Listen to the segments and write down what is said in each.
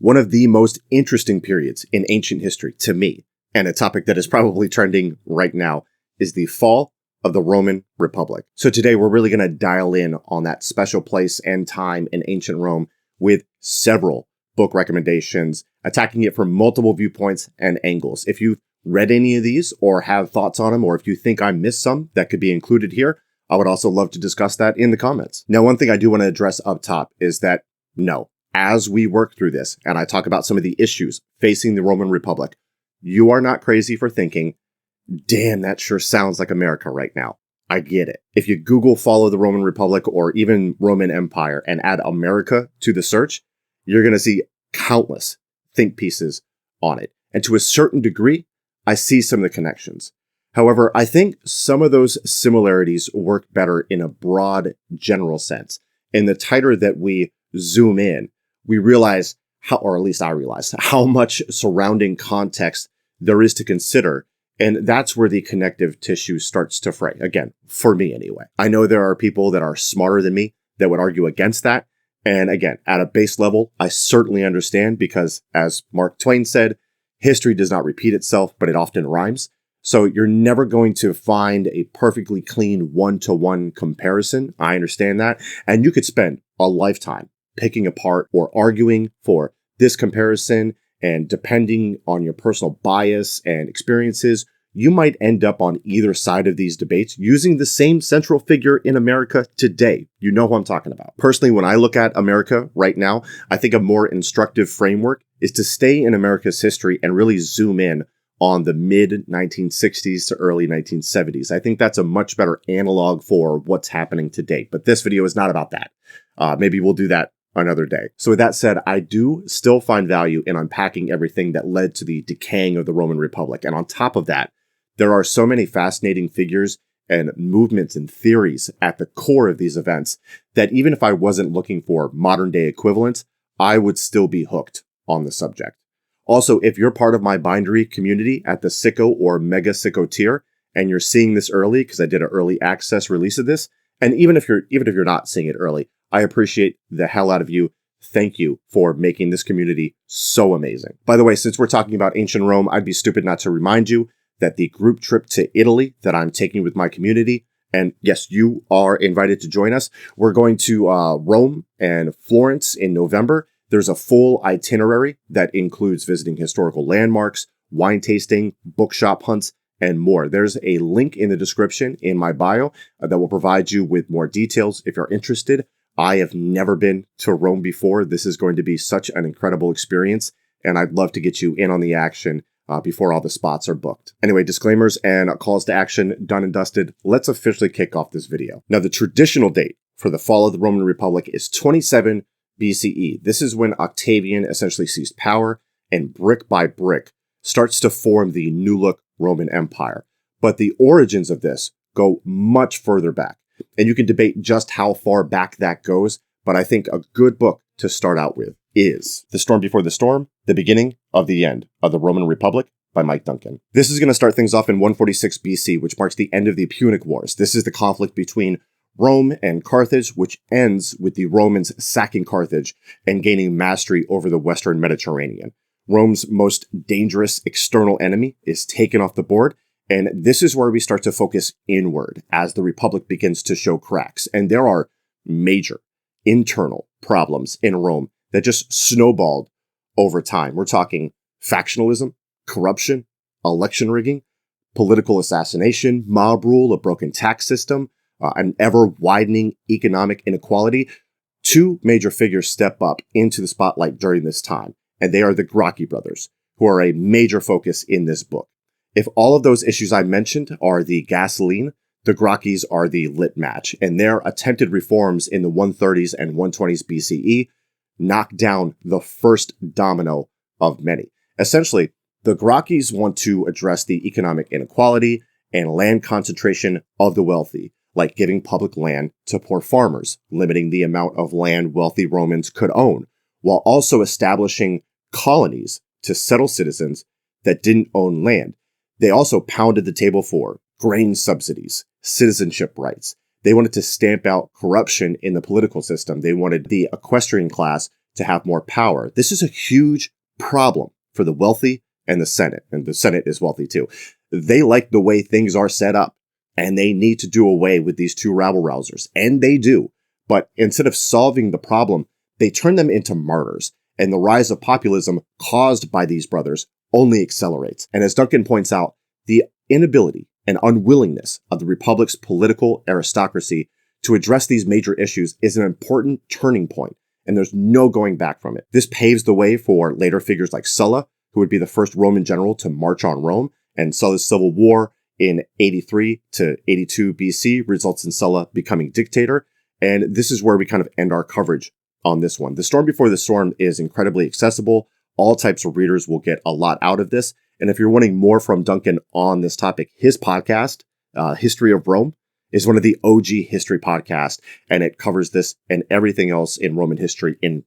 One of the most interesting periods in ancient history to me, and a topic that is probably trending right now, is the fall of the Roman Republic. So today we're really going to dial in on that special place and time in ancient Rome with several book recommendations, attacking it from multiple viewpoints and angles. If you've read any of these or have thoughts on them, or if you think I missed some that could be included here, I would also love to discuss that in the comments. Now, one thing I do want to address up top is that no, as we work through this and I talk about some of the issues facing the Roman Republic, you are not crazy for thinking, damn, that sure sounds like America right now. I get it. If you Google follow the Roman Republic or even Roman Empire and add America to the search, you're going to see countless think pieces on it. And to a certain degree, I see some of the connections. However, I think some of those similarities work better in a broad, general sense. And the tighter that we zoom in, we realize how, or at least I realize, how much surrounding context there is to consider. And that's where the connective tissue starts to fray. Again, for me anyway. I know there are people that are smarter than me that would argue against that. And again, at a base level, I certainly understand because, as Mark Twain said, history does not repeat itself, but it often rhymes. So you're never going to find a perfectly clean one-to-one comparison. I understand that. And you could spend a lifetime picking apart or arguing for this comparison. And depending on your personal bias and experiences, you might end up on either side of these debates using the same central figure in America today. You know who I'm talking about. Personally, when I look at America right now, I think a more instructive framework is to stay in America's history and really zoom in on the mid-1960s to early 1970s. I think that's a much better analog for what's happening today. But this video is not about that. Maybe we'll do that another day. So with that said, I do still find value in unpacking everything that led to the decaying of the Roman Republic. And on top of that, there are so many fascinating figures and movements and theories at the core of these events that even if I wasn't looking for modern day equivalents, I would still be hooked on the subject. Also, if you're part of my bindery community at the Sicko or Mega Sicko tier, and you're seeing this early because I did an early access release of this, and even if you're not seeing it early, I appreciate the hell out of you. Thank you for making this community so amazing. By the way, since we're talking about ancient Rome, I'd be stupid not to remind you that the group trip to Italy that I'm taking with my community, and yes, you are invited to join us. We're going to Rome and Florence in November. There's a full itinerary that includes visiting historical landmarks, wine tasting, bookshop hunts, and more. There's a link in the description in my bio that will provide you with more details if you're interested. I have never been to Rome before. This is going to be such an incredible experience, and I'd love to get you in on the action before all the spots are booked. Anyway, disclaimers and calls to action done and dusted. Let's officially kick off this video. Now, the traditional date for the fall of the Roman Republic is 27 BCE. This is when Octavian essentially seized power and brick by brick starts to form the new look Roman Empire. But the origins of this go much further back. And you can debate just how far back that goes, but I think a good book to start out with is The Storm Before the Storm, The Beginning of the End of the Roman Republic by Mike Duncan. This is going to start things off in 146 BC, which marks the end of the Punic Wars. This is the conflict between Rome and Carthage, which ends with the Romans sacking Carthage and gaining mastery over the Western Mediterranean. Rome's most dangerous external enemy is taken off the board, and this is where we start to focus inward as the Republic begins to show cracks. And there are major internal problems in Rome that just snowballed over time. We're talking factionalism, corruption, election rigging, political assassination, mob rule, a broken tax system, an ever-widening economic inequality. Two major figures step up into the spotlight during this time, and they are the Gracchi brothers, who are a major focus in this book. If all of those issues I mentioned are the gasoline, the Gracchis are the lit match, and their attempted reforms in the 130s and 120s BCE knocked down the first domino of many. Essentially, the Gracchis want to address the economic inequality and land concentration of the wealthy, like giving public land to poor farmers, limiting the amount of land wealthy Romans could own, while also establishing colonies to settle citizens that didn't own land. They also pounded the table for grain subsidies, citizenship rights. They wanted to stamp out corruption in the political system. They wanted the equestrian class to have more power. This is a huge problem for the wealthy and the Senate is wealthy too. They like the way things are set up, and they need to do away with these two rabble-rousers, and they do. But instead of solving the problem, they turn them into martyrs, and the rise of populism caused by these brothers only accelerates. And as Duncan points out, the inability and unwillingness of the Republic's political aristocracy to address these major issues is an important turning point, and there's no going back from it. This paves the way for later figures like Sulla, who would be the first Roman general to march on Rome, and Sulla's civil war in 83 to 82 BC results in Sulla becoming dictator. And this is where we kind of end our coverage on this one. The Storm Before the Storm is incredibly accessible. All types of readers will get a lot out of this. And if you're wanting more from Duncan on this topic, his podcast, History of Rome, is one of the OG history podcasts, and it covers this and everything else in Roman history in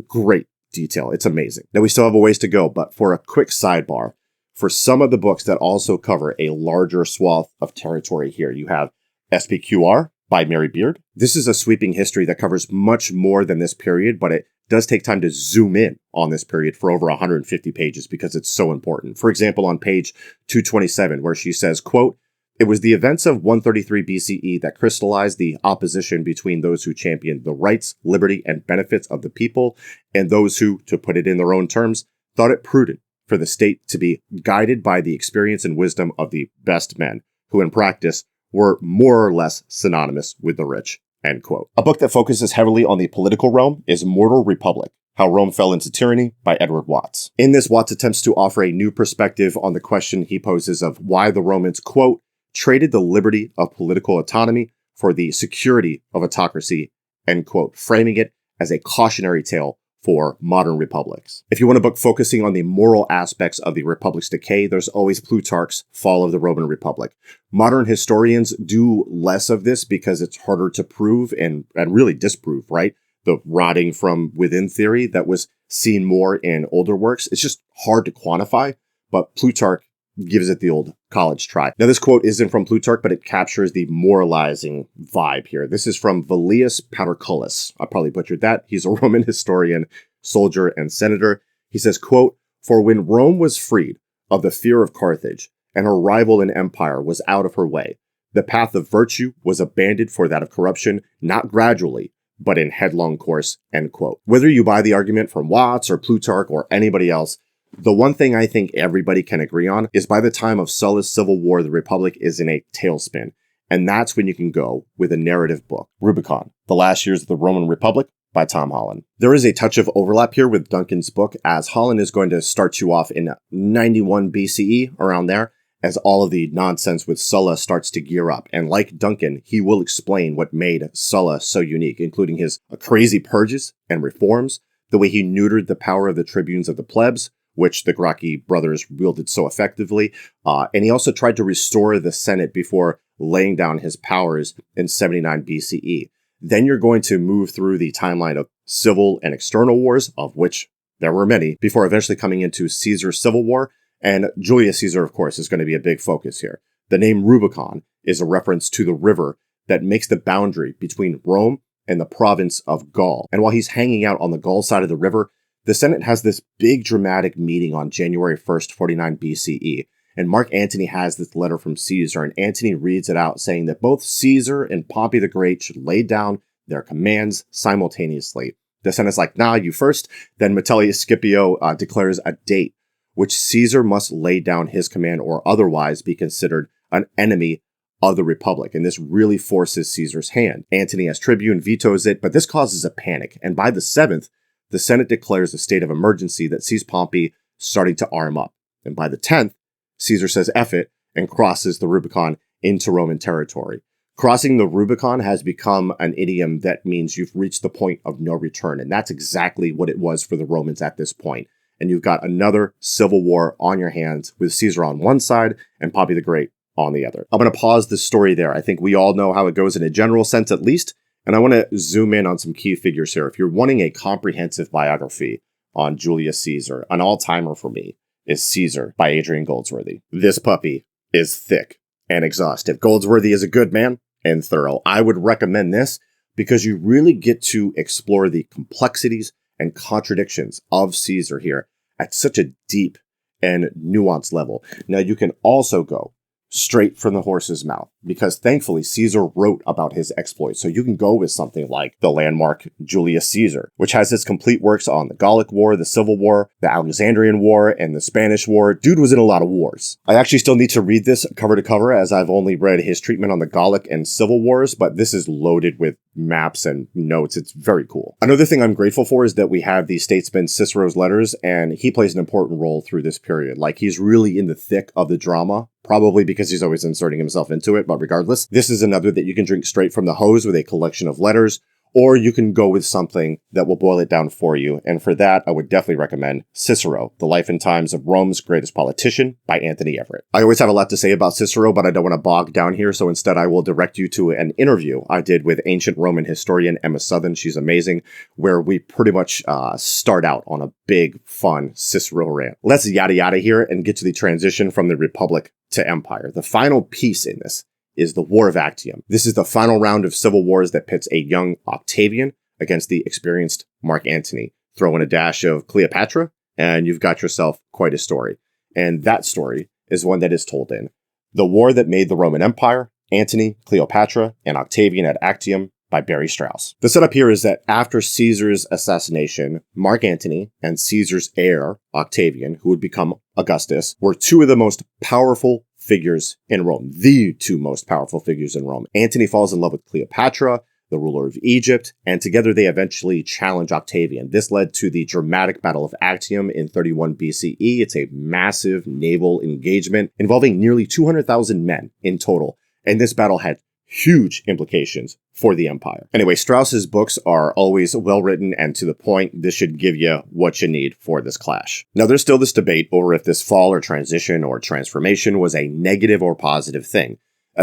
great detail. It's amazing. Now, we still have a ways to go, but for a quick sidebar, for some of the books that also cover a larger swath of territory here, you have SPQR by Mary Beard. This is a sweeping history that covers much more than this period, but it does take time to zoom in on this period for over 150 pages because it's so important. For example, on page 227, where she says, quote, "It was the events of 133 BCE that crystallized the opposition between those who championed the rights, liberty, and benefits of the people and those who, to put it in their own terms, thought it prudent for the state to be guided by the experience and wisdom of the best men, who in practice were more or less synonymous with the rich." End quote. A book that focuses heavily on the political realm is Mortal Republic: How Rome Fell into Tyranny by Edward Watts. In this, Watts attempts to offer a new perspective on the question he poses of why the Romans, quote, traded the liberty of political autonomy for the security of autocracy, end quote, framing it as a cautionary tale for modern republics. If you want a book focusing on the moral aspects of the republic's decay, there's always Plutarch's Fall of the Roman Republic. Modern historians do less of this because it's harder to prove and really disprove, right? The rotting from within theory that was seen more in older works. It's just hard to quantify, but Plutarch gives it the old college try. Now, this quote isn't from Plutarch, but it captures the moralizing vibe here. This is from Velius Paterculus. I probably butchered that. He's a Roman historian, soldier, and senator. He says, quote, "For when Rome was freed of the fear of Carthage, and her rival in empire was out of her way, the path of virtue was abandoned for that of corruption, not gradually, but in headlong course," end quote. Whether you buy the argument from Watts or Plutarch or anybody else, the one thing I think everybody can agree on is by the time of Sulla's civil war, the Republic is in a tailspin. And that's when you can go with a narrative book. Rubicon, The Last Years of the Roman Republic by Tom Holland. There is a touch of overlap here with Duncan's book, as Holland is going to start you off in 91 BCE, around there, as all of the nonsense with Sulla starts to gear up. And like Duncan, he will explain what made Sulla so unique, including his crazy purges and reforms, the way he neutered the power of the tribunes of the plebs, which the Gracchi brothers wielded so effectively. And he also tried to restore the Senate before laying down his powers in 79 BCE. Then you're going to move through the timeline of civil and external wars, of which there were many, before eventually coming into Caesar's civil war. And Julius Caesar, of course, is going to be a big focus here. The name Rubicon is a reference to the river that makes the boundary between Rome and the province of Gaul. And while he's hanging out on the Gaul side of the river, the Senate has this big dramatic meeting on January 1st, 49 BCE, and Mark Antony has this letter from Caesar, and Antony reads it out saying that both Caesar and Pompey the Great should lay down their commands simultaneously. The Senate's like, nah, you first. Then Metellus Scipio declares a date, which Caesar must lay down his command or otherwise be considered an enemy of the Republic. And this really forces Caesar's hand. Antony as tribune vetoes it, but this causes a panic. And by the 7th, the Senate declares a state of emergency that sees Pompey starting to arm up. And by the 10th, Caesar says F it and crosses the Rubicon into Roman territory. Crossing the Rubicon has become an idiom that means you've reached the point of no return. And that's exactly what it was for the Romans at this point. And you've got another civil war on your hands with Caesar on one side and Pompey the Great on the other. I'm going to pause this story there. I think we all know how it goes in a general sense, at least. And I want to zoom in on some key figures here. If you're wanting a comprehensive biography on Julius Caesar, an all-timer for me is Caesar by Adrian Goldsworthy. This puppy is thick and exhaustive. Goldsworthy is a good man and thorough. I would recommend this because you really get to explore the complexities and contradictions of Caesar here at such a deep and nuanced level. Now, you can also go straight from the horse's mouth, because thankfully Caesar wrote about his exploits. So you can go with something like the landmark Julius Caesar, which has its complete works on the Gallic War, the Civil War, the Alexandrian War, and the Spanish War. Dude was in a lot of wars. I actually still need to read this cover to cover, as I've only read his treatment on the Gallic and Civil Wars, but this is loaded with maps and notes. It's very cool. Another thing I'm grateful for is that we have the statesman Cicero's letters, and he plays an important role through this period. Like, he's really in the thick of the drama, probably because he's always inserting himself into it, but regardless, this is another that you can drink straight from the hose with a collection of letters, or you can go with something that will boil it down for you. And for that, I would definitely recommend Cicero, The Life and Times of Rome's Greatest Politician by Anthony Everett. I always have a lot to say about Cicero, but I don't want to bog down here, so instead I will direct you to an interview I did with ancient Roman historian Emma Southern. She's amazing, where we pretty much start out on a big, fun Cicero rant. Let's yada yada here and get to the transition from the Republic to Empire. The final piece in this is the War of Actium. This is the final round of civil wars that pits a young Octavian against the experienced Mark Antony. Throw in a dash of Cleopatra, and you've got yourself quite a story. And that story is one that is told in The War That Made the Roman Empire, Antony, Cleopatra, and Octavian at Actium by Barry Strauss. The setup here is that after Caesar's assassination, Mark Antony and Caesar's heir, Octavian, who would become Augustus, were two of the most powerful figures in Rome, the two most powerful figures in Rome. Antony falls in love with Cleopatra, the ruler of Egypt, and together they eventually challenge Octavian. This led to the dramatic Battle of Actium in 31 BCE. It's a massive naval engagement involving nearly 200,000 men in total, and this battle had huge implications for the empire. Anyway, Strauss's books are always well written and to the point. This should give you what you need for this clash. Now, there's still this debate over if this fall or transition or transformation was a negative or positive thing.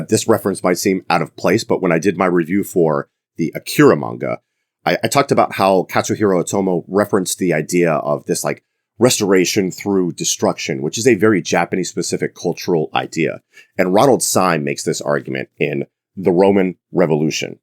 This reference might seem out of place, but when I did my review for the Akira manga, I talked about how Katsuhiro Otomo referenced the idea of this like restoration through destruction, which is a very Japanese-specific cultural idea. And Ronald Syme makes this argument in The Roman Revolution.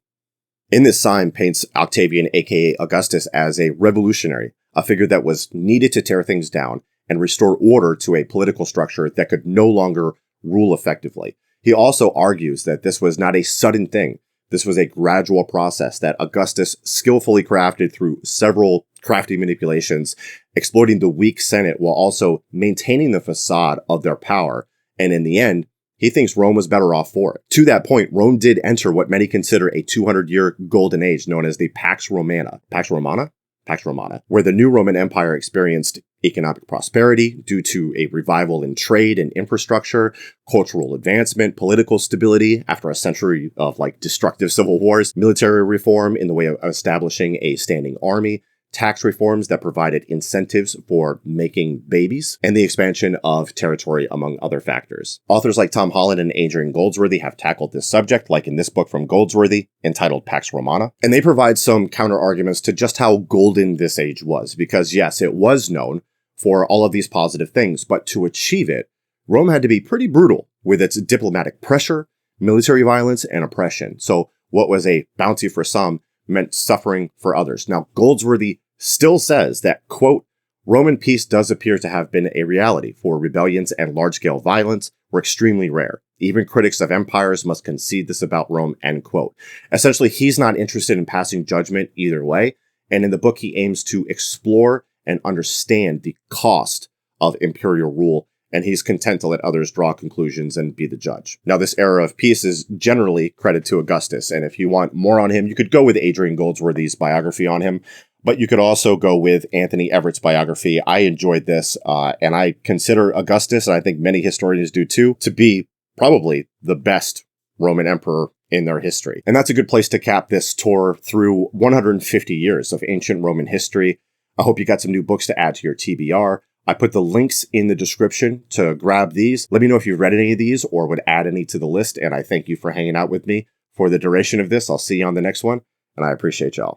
In this, Syme paints Octavian, aka Augustus, as a revolutionary, a figure that was needed to tear things down and restore order to a political structure that could no longer rule effectively. He also argues that this was not a sudden thing. This was a gradual process that Augustus skillfully crafted through several crafty manipulations, exploiting the weak Senate while also maintaining the facade of their power. And in the end, he thinks Rome was better off for it. To that point, Rome did enter what many consider a 200-year golden age known as the Pax Romana. Pax Romana? Pax Romana, where the new Roman Empire experienced economic prosperity due to a revival in trade and infrastructure, cultural advancement, political stability after a century of destructive civil wars, military reform in the way of establishing a standing army, tax reforms that provided incentives for making babies, and the expansion of territory, among other factors. Authors like Tom Holland and Adrian Goldsworthy have tackled this subject, like in this book from Goldsworthy, entitled Pax Romana, and they provide some counter-arguments to just how golden this age was, because yes, it was known for all of these positive things, but to achieve it, Rome had to be pretty brutal with its diplomatic pressure, military violence, and oppression. So what was a bounty for some meant suffering for others. Now, Goldsworthy still says that, quote, Roman peace does appear to have been a reality, for rebellions and large-scale violence were extremely rare. Even critics of empires must concede this about Rome, end quote. Essentially, he's not interested in passing judgment either way, and in the book he aims to explore and understand the cost of imperial rule, and he's content to let others draw conclusions and be the judge. Now, this era of peace is generally credit to Augustus, and if you want more on him, you could go with Adrian Goldsworthy's biography on him, but you could also go with Anthony Everett's biography. I enjoyed this, and I consider Augustus, and I think many historians do too, to be probably the best Roman emperor in their history. And that's a good place to cap this tour through 150 years of ancient Roman history. I hope you got some new books to add to your TBR. I put the links in the description to grab these. Let me know if you've read any of these or would add any to the list, and I thank you for hanging out with me for the duration of this. I'll see you on the next one, and I appreciate y'all.